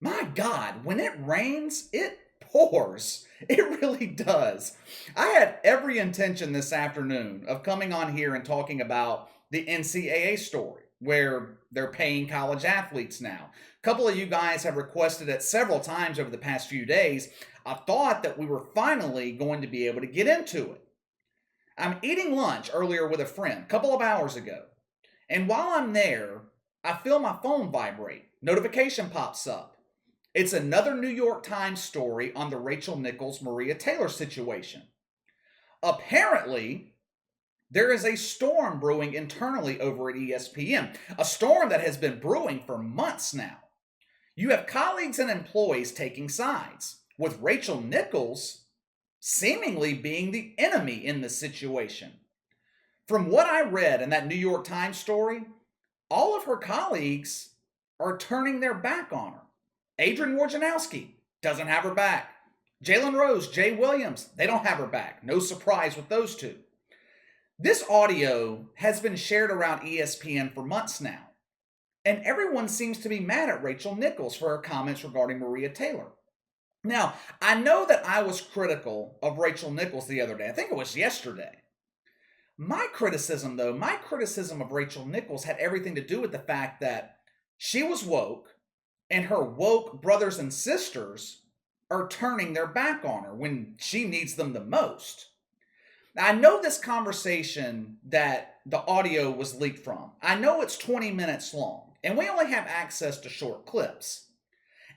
My God, when it rains, it pours. It really does. I had every intention this afternoon of coming on here and talking about the NCAA story where they're paying college athletes now. A couple of you guys have requested it several times over the past few days. I thought that we were finally going to be able to get into it. I'm eating lunch earlier with a friend a couple of hours ago, and while I'm there, I feel my phone vibrate. Notification pops up. It's another New York Times story on the Rachel Nichols Maria Taylor situation. Apparently, there is a storm brewing internally over at ESPN, a storm that has been brewing for months now. You have colleagues and employees taking sides, with Rachel Nichols seemingly being the enemy in the situation. From what I read in that New York Times story, all of her colleagues are turning their back on her. Adrian Wojnarowski doesn't have her back. Jalen Rose, Jay Williams, they don't have her back. No surprise with those two. This audio has been shared around ESPN for months now, and everyone seems to be mad at Rachel Nichols for her comments regarding Maria Taylor. Now, I know that I was critical of Rachel Nichols the other day. I think it was yesterday. My criticism of Rachel Nichols had everything to do with the fact that she was woke, and her woke brothers and sisters are turning their back on her when she needs them the most. Now, I know this conversation that the audio was leaked from. I know it's 20 minutes long, and we only have access to short clips.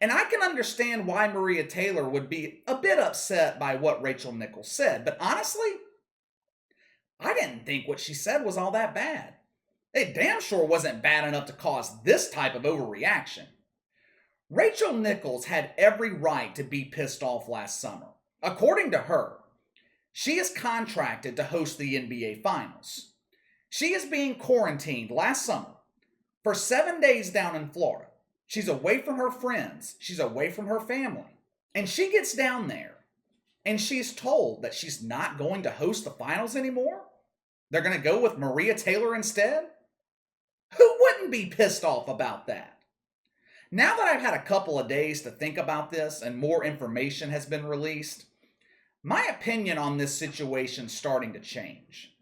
And I can understand why Maria Taylor would be a bit upset by what Rachel Nichols said, but honestly, I didn't think what she said was all that bad. It damn sure wasn't bad enough to cause this type of overreaction. Rachel Nichols had every right to be pissed off last summer. According to her, she is contracted to host the NBA Finals. She is being quarantined last summer for 7 days down in Florida. She's away from her friends. She's away from her family. And she gets down there and she's told that she's not going to host the finals anymore. They're going to go with Maria Taylor instead. Who wouldn't be pissed off about that? Now that I've had a couple of days to think about this and more information has been released, my opinion on this situation is starting to change.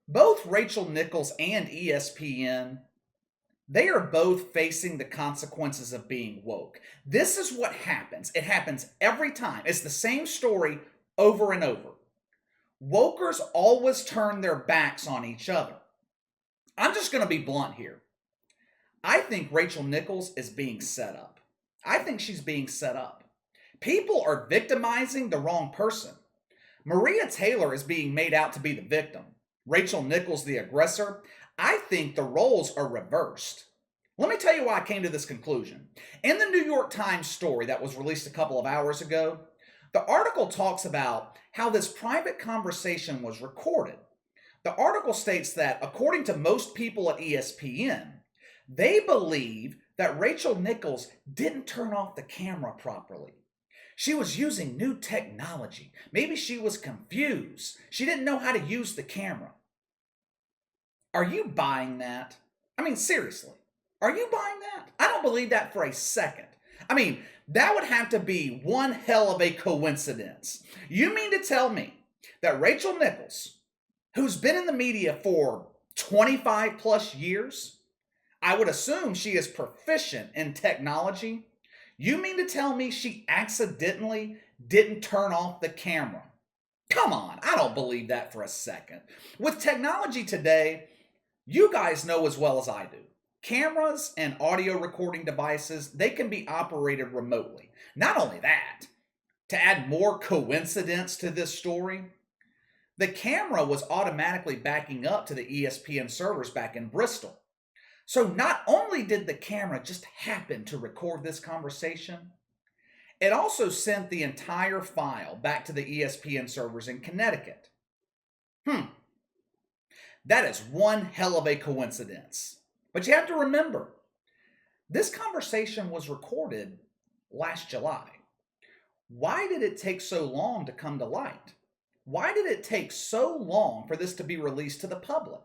Both Rachel Nichols and ESPN, they are both facing the consequences of being woke. This is what happens. It happens every time. It's the same story over and over. Wokers always turn their backs on each other. I'm just going to be blunt here. I think Rachel Nichols is being set up. I think she's being set up. People are victimizing the wrong person. Maria Taylor is being made out to be the victim. Rachel Nichols the aggressor. I think the roles are reversed. Let me tell you why I came to this conclusion. In the New York Times story that was released a couple of hours ago, the article talks about how this private conversation was recorded. The article states that, according to most people at ESPN, they believe that Rachel Nichols didn't turn off the camera properly. She was using new technology. Maybe she was confused. She didn't know how to use the camera. Are you buying that? I mean, seriously, are you buying that? I don't believe that for a second. I mean, that would have to be one hell of a coincidence. You mean to tell me that Rachel Nichols, who's been in the media for 25 plus years, I would assume she is proficient in technology. You mean to tell me she accidentally didn't turn off the camera? Come on, I don't believe that for a second. With technology today, you guys know as well as I do. Cameras and audio recording devices, they can be operated remotely. Not only that, to add more coincidence to this story, the camera was automatically backing up to the ESPN servers back in Bristol. So not only did the camera just happen to record this conversation, it also sent the entire file back to the ESPN servers in Connecticut. That is one hell of a coincidence. But you have to remember, this conversation was recorded last July. Why did it take so long to come to light? Why did it take so long for this to be released to the public?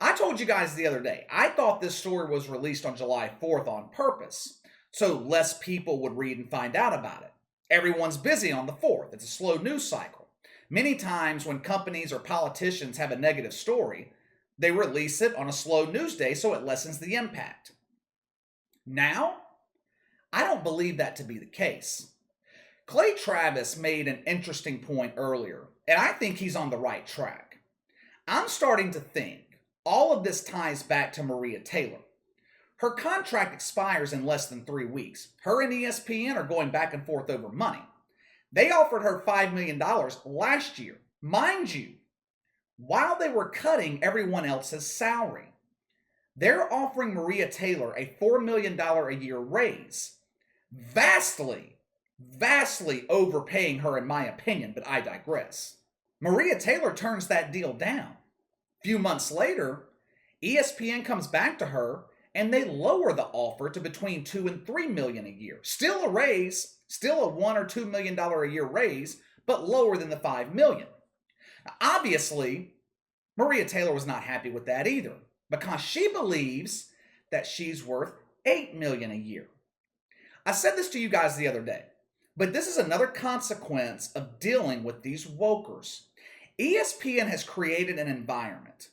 I told you guys the other day, I thought this story was released on July 4th on purpose, so less people would read and find out about it. Everyone's busy on the 4th. It's a slow news cycle. Many times when companies or politicians have a negative story, they release it on a slow news day so it lessens the impact. Now, I don't believe that to be the case. Clay Travis made an interesting point earlier, and I think he's on the right track. I'm starting to think all of this ties back to Maria Taylor. Her contract expires in less than 3 weeks. Her and ESPN are going back and forth over money. They offered her $5 million last year, mind you, while they were cutting everyone else's salary. They're offering Maria Taylor a $4 million a year raise. Vastly overpaying her in my opinion, but I digress. Maria Taylor turns that deal down. A few months later, ESPN comes back to her and they lower the offer to between $2 and $3 million a year. Still a raise, still a $1 or $2 million a year raise, but lower than the $5 million. Now, obviously, Maria Taylor was not happy with that either because she believes that she's worth $8 million a year. I said this to you guys the other day, but this is another consequence of dealing with these wokers. ESPN has created an environment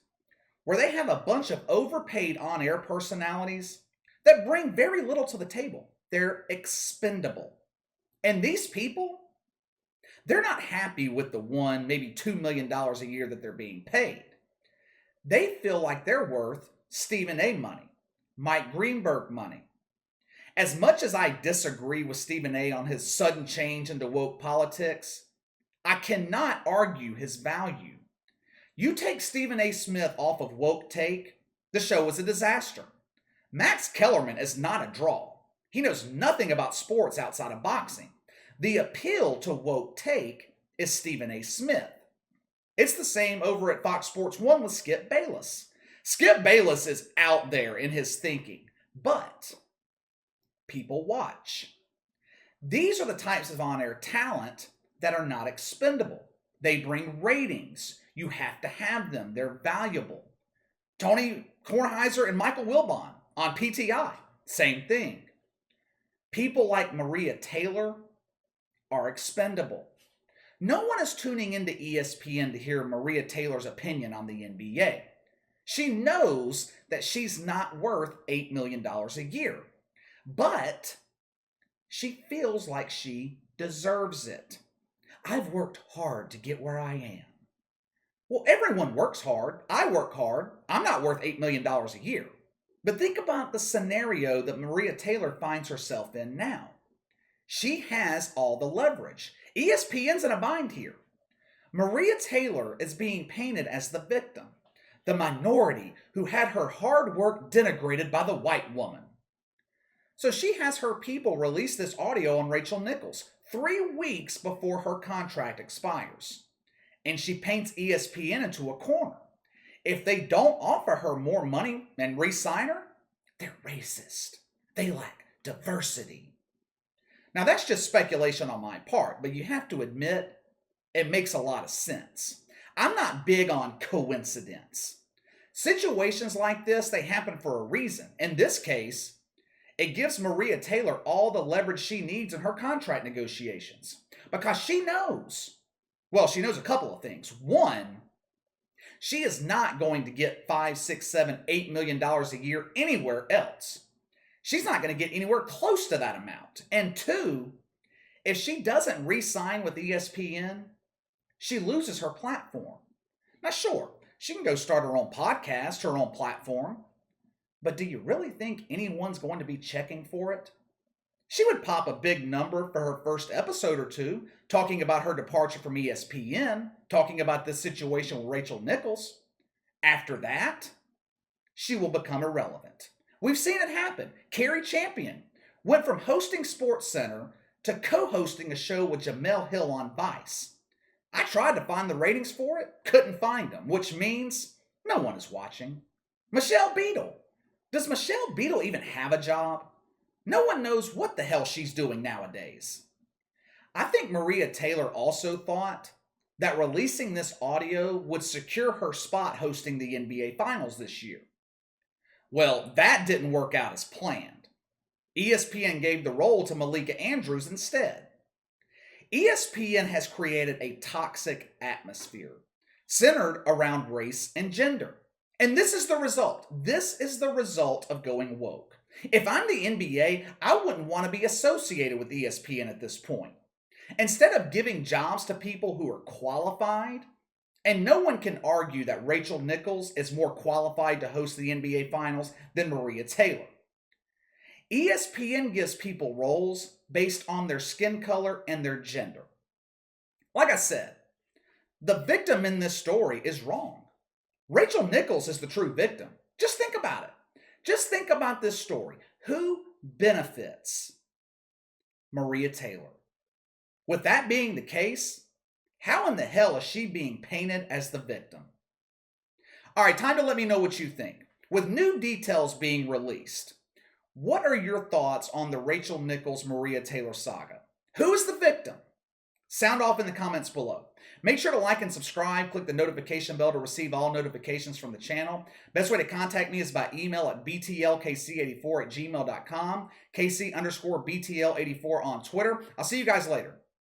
where they have a bunch of overpaid on-air personalities that bring very little to the table. They're expendable. And these people, they're not happy with the $1, maybe $2 million a year that they're being paid. They feel like they're worth Stephen A. money, Mike Greenberg money. As much as I disagree with Stephen A. on his sudden change into woke politics, I cannot argue his value. You take Stephen A. Smith off of Woke Take, the show is a disaster. Max Kellerman is not a draw. He knows nothing about sports outside of boxing. The appeal to Woke Take is Stephen A. Smith. It's the same over at Fox Sports 1 with Skip Bayless. Skip Bayless is out there in his thinking, but people watch. These are the types of on-air talent that are not expendable. They bring ratings. You have to have them. They're valuable. Tony Kornheiser and Michael Wilbon on PTI, same thing. People like Maria Taylor are expendable. No one is tuning into ESPN to hear Maria Taylor's opinion on the NBA. She knows that she's not worth $8 million a year, but she feels like she deserves it. I've worked hard to get where I am. Well, everyone works hard. I work hard. I'm not worth $8 million a year. But think about the scenario that Maria Taylor finds herself in now. She has all the leverage. ESPN's in a bind here. Maria Taylor is being painted as the victim, the minority who had her hard work denigrated by the white woman. So she has her people release this audio on Rachel Nichols 3 weeks before her contract expires. And she paints ESPN into a corner. If they don't offer her more money and re-sign her, they're racist. They lack diversity. Now that's just speculation on my part, but you have to admit it makes a lot of sense. I'm not big on coincidence. Situations like this, they happen for a reason. In this case, it gives Maria Taylor all the leverage she needs in her contract negotiations because she knows a couple of things. One, she is not going to get $5, $6, $7, $8 million a year anywhere else. She's not going to get anywhere close to that amount. And two, if she doesn't re-sign with ESPN, she loses her platform. Now sure, she can go start her own podcast, her own platform, but do you really think anyone's going to be checking for it? She would pop a big number for her first episode or two, talking about her departure from ESPN, talking about this situation with Rachel Nichols. After that, she will become irrelevant. We've seen it happen. Carrie Champion went from hosting SportsCenter to co-hosting a show with Jamel Hill on Vice. I tried to find the ratings for it, couldn't find them, which means no one is watching. Michelle Beadle. Does Michelle Beadle even have a job? No one knows what the hell she's doing nowadays. I think Maria Taylor also thought that releasing this audio would secure her spot hosting the NBA Finals this year. Well, that didn't work out as planned. ESPN gave the role to Malika Andrews instead. ESPN has created a toxic atmosphere centered around race and gender. And this is the result. This is the result of going woke. If I'm the NBA, I wouldn't want to be associated with ESPN at this point. Instead of giving jobs to people who are qualified, and no one can argue that Rachel Nichols is more qualified to host the NBA Finals than Maria Taylor. ESPN gives people roles based on their skin color and their gender. Like I said, the victim in this story is wrong. Rachel Nichols is the true victim. Just think about it. Just think about this story. Who benefits? Maria Taylor. With that being the case, how in the hell is she being painted as the victim? All right, time to let me know what you think. With new details being released, what are your thoughts on the Rachel Nichols Maria Taylor saga? Who is the victim? Sound off in the comments below. Make sure to like and subscribe. Click the notification bell to receive all notifications from the channel. Best way to contact me is by email at btlkc84@gmail.com, KC_BTL84 on Twitter. I'll see you guys later.